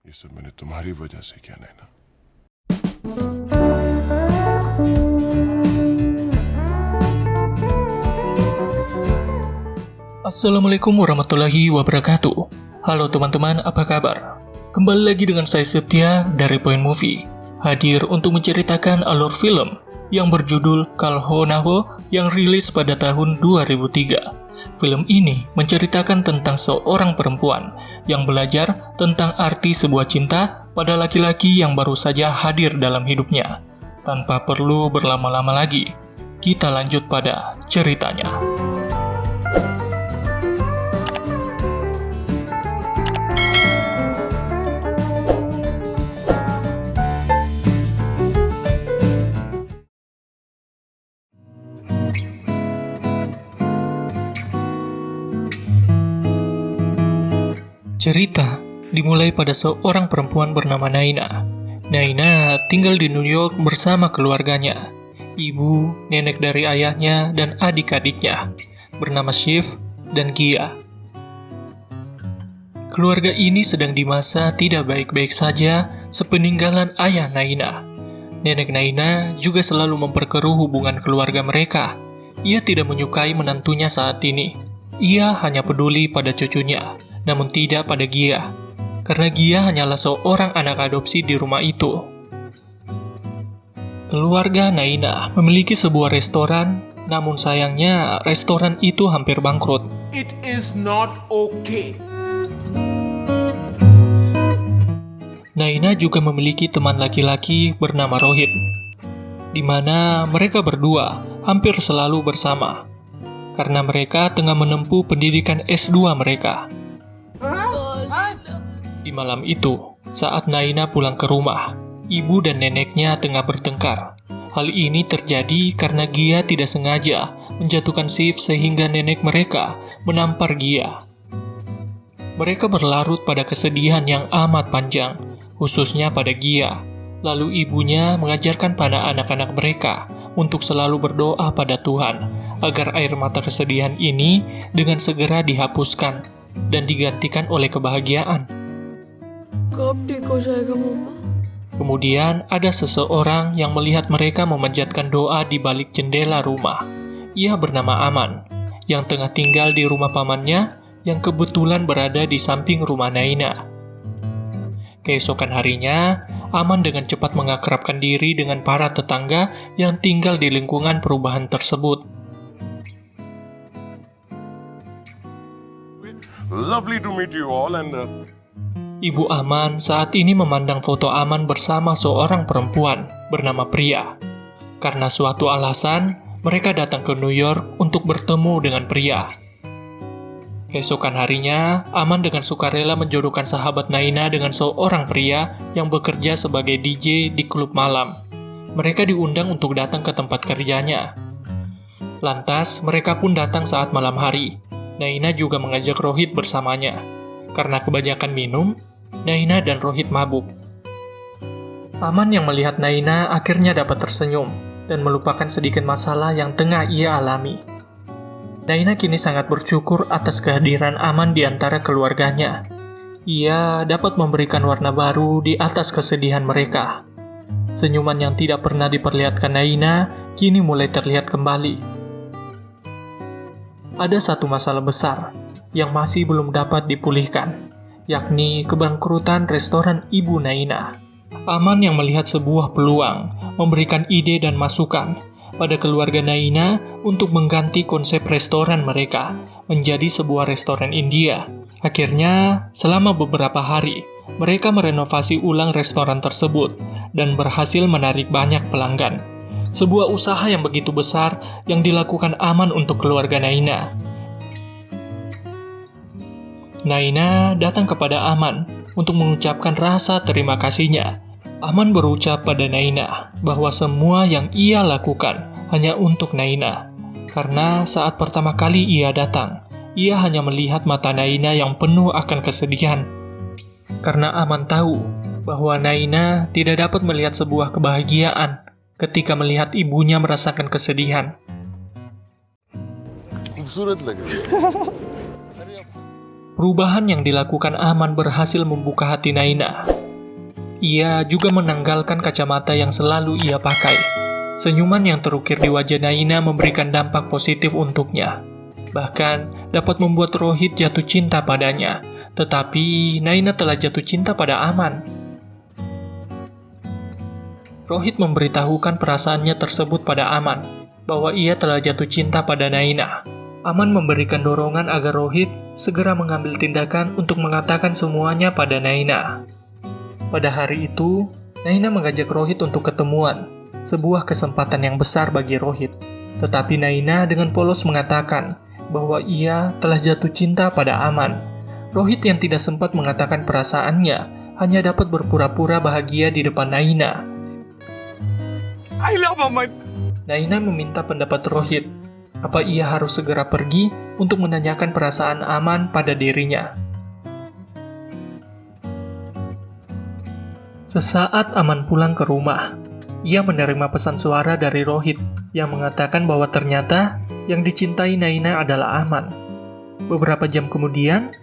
ये सब मैंने तुम्हारी वजह से किया नैना। Assalamualaikum warahmatullahi wabarakatuh. Halo teman-teman, apa kabar? Kembali lagi dengan saya Setia dari Point Movie, hadir untuk menceritakan alur film yang berjudul Kalhonaho yang rilis pada tahun 2003. Film ini menceritakan tentang seorang perempuan yang belajar tentang arti sebuah cinta pada laki-laki yang baru saja hadir dalam hidupnya. Tanpa perlu berlama-lama lagi, kita lanjut pada ceritanya. Cerita dimulai pada seorang perempuan bernama Naina. Naina tinggal di New York bersama keluarganya, ibu, nenek dari ayahnya, dan adik-adiknya, bernama Shiv dan Gia. Keluarga ini sedang di masa tidak baik-baik saja sepeninggalan ayah Naina. Nenek Naina juga selalu memperkeruh hubungan keluarga mereka. Ia tidak menyukai menantunya saat ini. Ia hanya peduli pada cucunya, namun tidak pada Gia, karena Gia hanyalah seorang anak adopsi di rumah itu. Keluarga Naina memiliki sebuah restoran, namun sayangnya restoran itu hampir bangkrut. It is not okay. Naina juga memiliki teman laki-laki bernama Rohit, di mana mereka berdua hampir selalu bersama, karena mereka tengah menempuh pendidikan S2 mereka. Di malam itu, saat Naina pulang ke rumah, ibu dan neneknya tengah bertengkar. Hal ini terjadi karena Gia tidak sengaja menjatuhkan Shiv sehingga nenek mereka menampar Gia. Mereka berlarut pada kesedihan yang amat panjang, khususnya pada Gia. Lalu ibunya mengajarkan pada anak-anak mereka untuk selalu berdoa pada Tuhan agar air mata kesedihan ini dengan segera dihapuskan dan digantikan oleh kebahagiaan. कब ठीक हो जाएगा मम्मा? Kemudian ada seseorang yang melihat mereka memanjatkan doa di balik jendela rumah. Ia bernama Aman, yang tengah tinggal di rumah pamannya yang kebetulan berada di samping rumah Naina. Keesokan harinya, Aman dengan cepat mengakrabkan diri dengan para tetangga yang tinggal di lingkungan perubahan tersebut. Lovely to meet you all and Ibu Aman saat ini memandang foto Aman bersama seorang perempuan bernama Priya. Karena suatu alasan, mereka datang ke New York untuk bertemu dengan Priya. Keesokan harinya, Aman dengan sukarela menjodohkan sahabat Naina dengan seorang pria yang bekerja sebagai DJ di klub malam. Mereka diundang untuk datang ke tempat kerjanya. Lantas, mereka pun datang saat malam hari. Naina juga mengajak Rohit bersamanya. Karena kebanyakan minum, Naina dan Rohit mabuk. Aman yang melihat Naina akhirnya dapat tersenyum dan melupakan sedikit masalah yang tengah ia alami. Naina kini sangat bersyukur atas kehadiran Aman di antara keluarganya. Ia dapat memberikan warna baru di atas kesedihan mereka. Senyuman yang tidak pernah diperlihatkan Naina kini mulai terlihat kembali. Ada satu masalah besar yang masih belum dapat dipulihkan, yakni kebangkrutan restoran ibu Naina. Aman yang melihat sebuah peluang, memberikan ide dan masukan pada keluarga Naina untuk mengganti konsep restoran mereka menjadi sebuah restoran India. Akhirnya, selama beberapa hari, mereka merenovasi ulang restoran tersebut dan berhasil menarik banyak pelanggan. Sebuah usaha yang begitu besar yang dilakukan Aman untuk keluarga Naina. Naina datang kepada Aman untuk mengucapkan rasa terima kasihnya. Aman berucap pada Naina bahwa semua yang ia lakukan hanya untuk Naina. Karena saat pertama kali ia datang, ia hanya melihat mata Naina yang penuh akan kesedihan. Karena Aman tahu bahwa Naina tidak dapat melihat sebuah kebahagiaan ketika melihat ibunya merasakan kesedihan. खूबसूरत लग रही है। Perubahan yang dilakukan Aman berhasil membuka hati Naina. Ia juga menanggalkan kacamata yang selalu ia pakai. Senyuman yang terukir di wajah Naina memberikan dampak positif untuknya. Bahkan dapat membuat Rohit jatuh cinta padanya. Tetapi Naina telah jatuh cinta pada Aman. Rohit memberitahukan perasaannya tersebut pada Aman, bahwa ia telah jatuh cinta pada Naina. Aman memberikan dorongan agar Rohit segera mengambil tindakan untuk mengatakan semuanya pada Naina. Pada hari itu, Naina mengajak Rohit untuk ketemuan, sebuah kesempatan yang besar bagi Rohit. Tetapi Naina dengan polos mengatakan bahwa ia telah jatuh cinta pada Aman. Rohit yang tidak sempat mengatakan perasaannya hanya dapat berpura-pura bahagia di depan Naina. I love Aman. Naina meminta pendapat Rohit. Apa ia harus segera pergi untuk menanyakan perasaan Aman pada dirinya? Sesaat Aman pulang ke rumah, ia menerima pesan suara dari Rohit yang mengatakan bahwa ternyata yang dicintai Naina adalah Aman. Beberapa jam kemudian,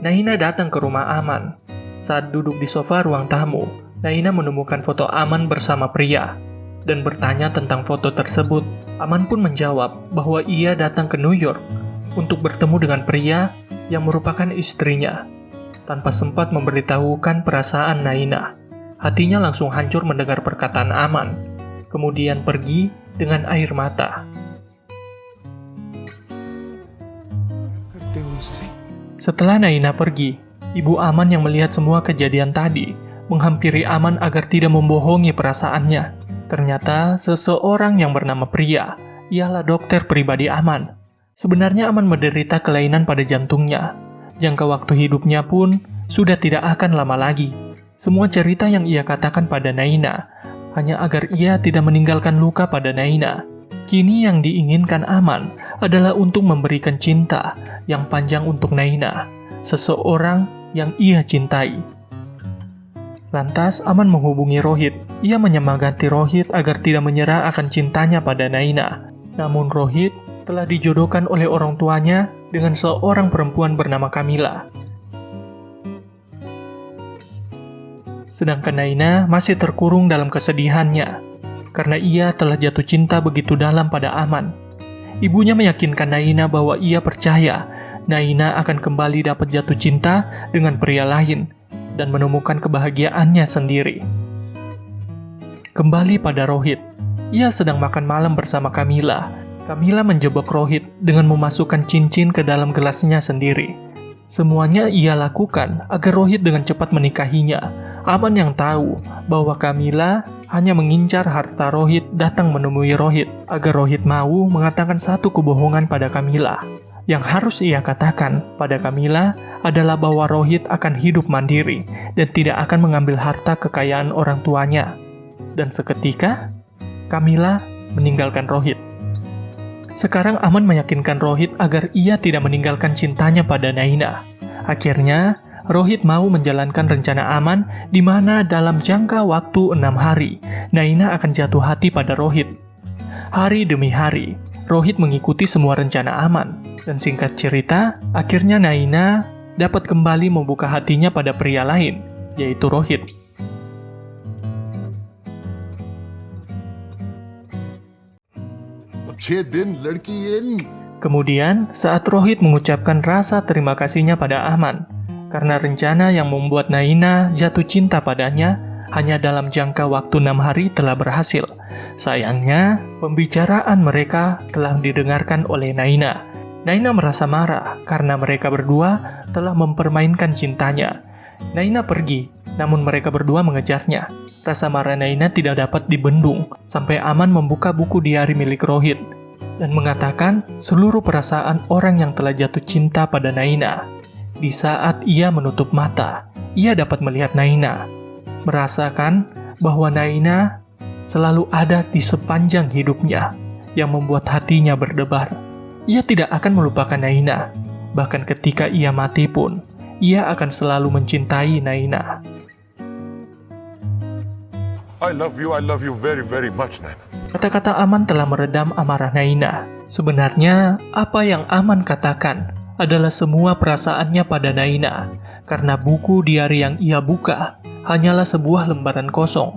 Naina datang ke rumah Aman. Saat duduk di sofa ruang tamu, Naina menemukan foto Aman bersama pria dan bertanya tentang foto tersebut. Aman pun menjawab bahwa ia datang ke New York untuk bertemu dengan pria yang merupakan istrinya. Tanpa sempat memberitahukan perasaan Naina, hatinya langsung hancur mendengar perkataan Aman, kemudian pergi dengan air mata. Setelah Naina pergi, ibu Aman yang melihat semua kejadian tadi menghampiri Aman agar tidak membohongi perasaannya. Ternyata seseorang yang bernama Pria ialah dokter pribadi Aman. Sebenarnya Aman menderita kelainan pada jantungnya. Jangka waktu hidupnya pun sudah tidak akan lama lagi. Semua cerita yang ia katakan pada Naina hanya agar ia tidak meninggalkan luka pada Naina. Kini yang diinginkan Aman adalah untuk memberikan cinta yang panjang untuk Naina, seseorang yang ia cintai. Lantas Aman menghubungi Rohit. Ia menyemangati Rohit agar tidak menyerah akan cintanya pada Naina. Namun Rohit telah dijodohkan oleh orang tuanya dengan seorang perempuan bernama Kamila. Sedangkan Naina masih terkurung dalam kesedihannya karena ia telah jatuh cinta begitu dalam pada Aman. Ibunya meyakinkan Naina bahwa ia percaya Naina akan kembali dapat jatuh cinta dengan pria lain dan menemukan kebahagiaannya sendiri. Kembali pada Rohit. Ia sedang makan malam bersama Kamila. Kamila menjebak Rohit dengan memasukkan cincin ke dalam gelasnya sendiri. Semuanya ia lakukan agar Rohit dengan cepat menikahinya. Aman yang tahu bahwa Kamila hanya mengincar harta Rohit datang menemui Rohit agar Rohit mau mengatakan satu kebohongan pada Kamila. Yang harus ia katakan pada Kamila adalah bahwa Rohit akan hidup mandiri dan tidak akan mengambil harta kekayaan orang tuanya. Dan seketika, Kamila meninggalkan Rohit. Sekarang Aman meyakinkan Rohit agar ia tidak meninggalkan cintanya pada Naina. Akhirnya, Rohit mau menjalankan rencana Aman di mana dalam jangka waktu 6 hari, Naina akan jatuh hati pada Rohit. Hari demi hari, Rohit mengikuti semua rencana Aman. Dan singkat cerita, akhirnya Naina dapat kembali membuka hatinya pada pria lain, yaitu Rohit. Kemudian, saat Rohit mengucapkan rasa terima kasihnya pada Aman, karena rencana yang membuat Naina jatuh cinta padanya hanya dalam jangka waktu 6 hari telah berhasil. Sayangnya, pembicaraan mereka telah didengarkan oleh Naina. Naina merasa marah karena mereka berdua telah mempermainkan cintanya. Naina pergi, namun mereka berdua mengejarnya. Rasa marah Naina tidak dapat dibendung sampai Aman membuka buku diari milik Rohit dan mengatakan seluruh perasaan orang yang telah jatuh cinta pada Naina. Di saat ia menutup mata, ia dapat melihat Naina, merasakan bahwa Naina selalu ada di sepanjang hidupnya yang membuat hatinya berdebar. Ia tidak akan melupakan Naina. Bahkan ketika ia mati pun, ia akan selalu mencintai Naina. I love you very, very much, Naina. Kata-kata Aman telah meredam amarah Naina. Sebenarnya, apa yang Aman katakan adalah semua perasaannya pada Naina, karena buku diari yang ia buka hanyalah sebuah lembaran kosong.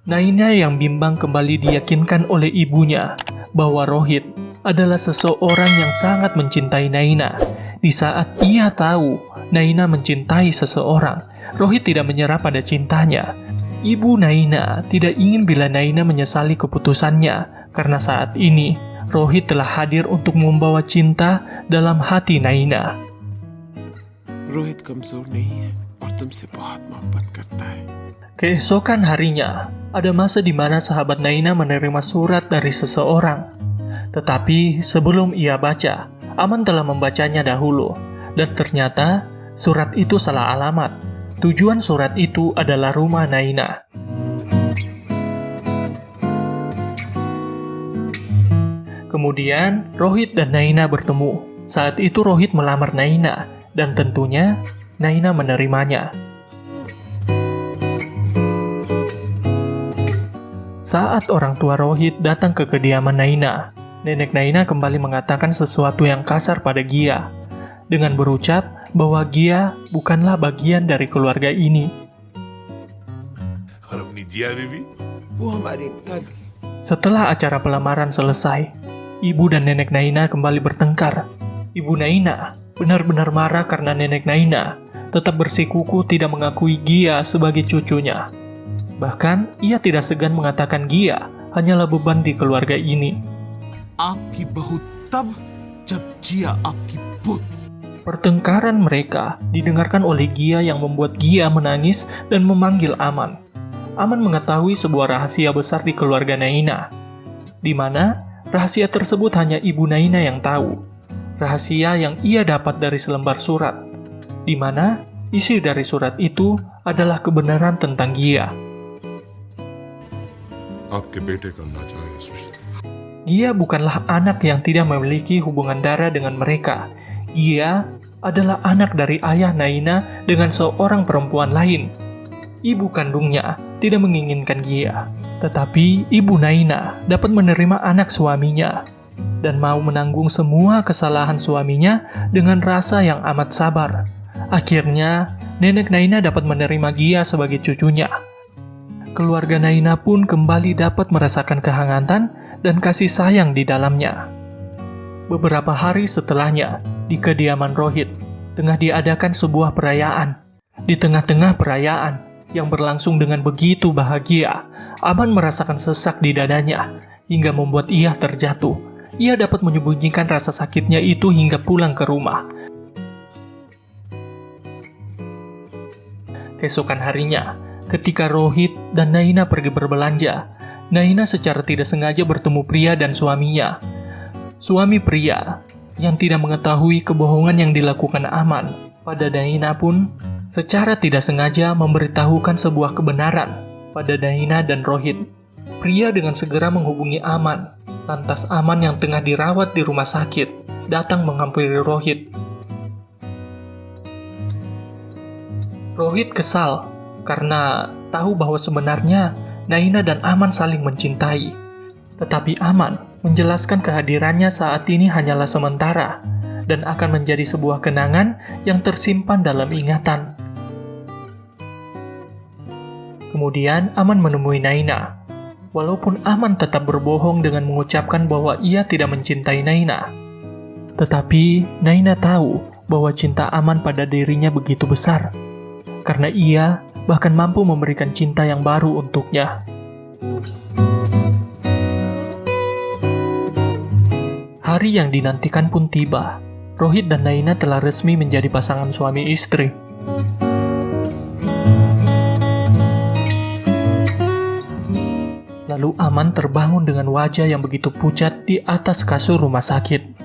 Naina yang bimbang kembali diyakinkan oleh ibunya bahwa Rohit adalah seseorang yang sangat mencintai Naina. Di saat ia tahu Naina mencintai seseorang, Rohit tidak menyerah pada cintanya. Ibu Naina tidak ingin bila Naina menyesali keputusannya, karena saat ini Rohit telah hadir untuk membawa cinta dalam hati Naina. Rohit कमजोर नहीं है और तुमसे बहुत मोहब्बत करता है. Keesokan harinya, ada masa di mana sahabat Naina menerima surat dari seseorang. Tetapi sebelum ia baca, Aman telah membacanya dahulu. Dan ternyata surat itu salah alamat. Tujuan surat itu adalah rumah Naina. Kemudian Rohit dan Naina bertemu. Saat itu Rohit melamar Naina, dan tentunya Naina menerimanya. Saat orang tua Rohit datang ke kediaman Naina, nenek Naina kembali mengatakan sesuatu yang kasar pada Gia, dengan berucap bahwa Gia bukanlah bagian dari keluarga ini. और अपनी जिया बीबी वो हमारी दादी. Setelah acara pelamaran selesai, ibu dan nenek Naina kembali bertengkar. Ibu Naina benar-benar marah karena nenek Naina tetap bersikukuh tidak mengakui Gia sebagai cucunya. Bahkan, ia tidak segan mengatakan Gia hanyalah beban di keluarga ini. आपकी बहू तब जब जिया आपकी पुत्र. Pertengkaran mereka didengarkan oleh Gia yang membuat Gia menangis dan memanggil Aman. Aman mengetahui sebuah rahasia besar di keluarga Naina, di mana rahasia tersebut hanya ibu Naina yang tahu. Rahasia yang ia dapat dari selembar surat, di mana isi dari surat itu adalah kebenaran tentang Gia. आपके बेटे का नाजायज रिश्ता. Gia bukanlah anak yang tidak memiliki hubungan darah dengan mereka. Gia adalah anak dari ayah Naina dengan seorang perempuan lain. Ibu kandungnya tidak menginginkan Gia, tetapi ibu Naina dapat menerima anak suaminya dan mau menanggung semua kesalahan suaminya dengan rasa yang amat sabar. Akhirnya, nenek Naina dapat menerima Gia sebagai cucunya. Keluarga Naina pun kembali dapat merasakan kehangatan dan kasih sayang di dalamnya. Beberapa hari setelahnya, di kediaman Rohit, tengah diadakan sebuah perayaan. Di tengah-tengah perayaan yang berlangsung dengan begitu bahagia, Aman merasakan sesak di dadanya hingga membuat ia terjatuh. Ia dapat menyembunyikan rasa sakitnya itu hingga pulang ke rumah. Keesokan harinya, ketika Rohit dan Naina pergi berbelanja, Naina secara tidak sengaja bertemu pria dan suaminya. Suami pria yang tidak mengetahui kebohongan yang dilakukan Aman pada Naina pun secara tidak sengaja memberitahukan sebuah kebenaran pada Naina dan Rohit. Pria dengan segera menghubungi Aman. Lantas Aman yang tengah dirawat di rumah sakit datang menghampiri Rohit. Rohit kesal karena tahu bahwa sebenarnya Naina dan Aman saling mencintai. Tetapi Aman menjelaskan kehadirannya saat ini hanyalah sementara dan akan menjadi sebuah kenangan yang tersimpan dalam ingatan. Kemudian Aman menemui Naina. Walaupun Aman tetap berbohong dengan mengucapkan bahwa ia tidak mencintai Naina, tetapi Naina tahu bahwa cinta Aman pada dirinya begitu besar, karena ia bahkan mampu memberikan cinta yang baru untuknya. Hari yang dinantikan pun tiba. Rohit dan Naina telah resmi menjadi pasangan suami istri. Lalu Aman terbangun dengan wajah yang begitu pucat di atas kasur rumah sakit.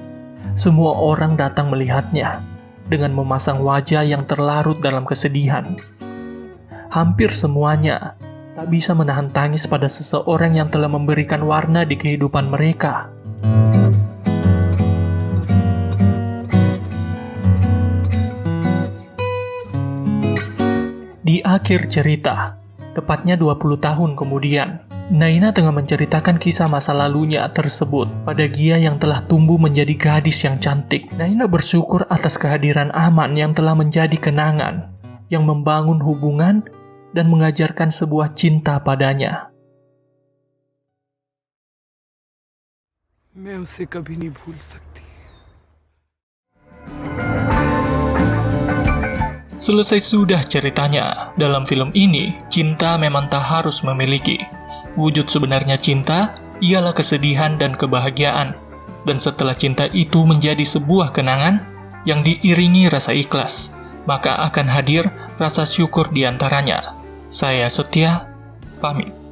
Semua orang datang melihatnya dengan memasang wajah yang terlarut dalam kesedihan. Hampir semuanya tak bisa menahan tangis pada seseorang yang telah memberikan warna di kehidupan mereka. Di akhir cerita, tepatnya 20 tahun kemudian, Naina tengah menceritakan kisah masa lalunya tersebut pada Gia yang telah tumbuh menjadi gadis yang cantik. Naina bersyukur atas kehadiran Aman yang telah menjadi kenangan, yang membangun hubungan dan mengajarkan sebuah cinta padanya. मैं उसे कभी नहीं भूल सकती. Selesai sudah ceritanya. Dalam film ini, cinta memang tak harus memiliki. Wujud sebenarnya cinta ialah kesedihan dan kebahagiaan. Dan setelah cinta itu menjadi sebuah kenangan yang diiringi rasa ikhlas, maka akan hadir rasa syukur di antaranya. Saya Setia, pamit.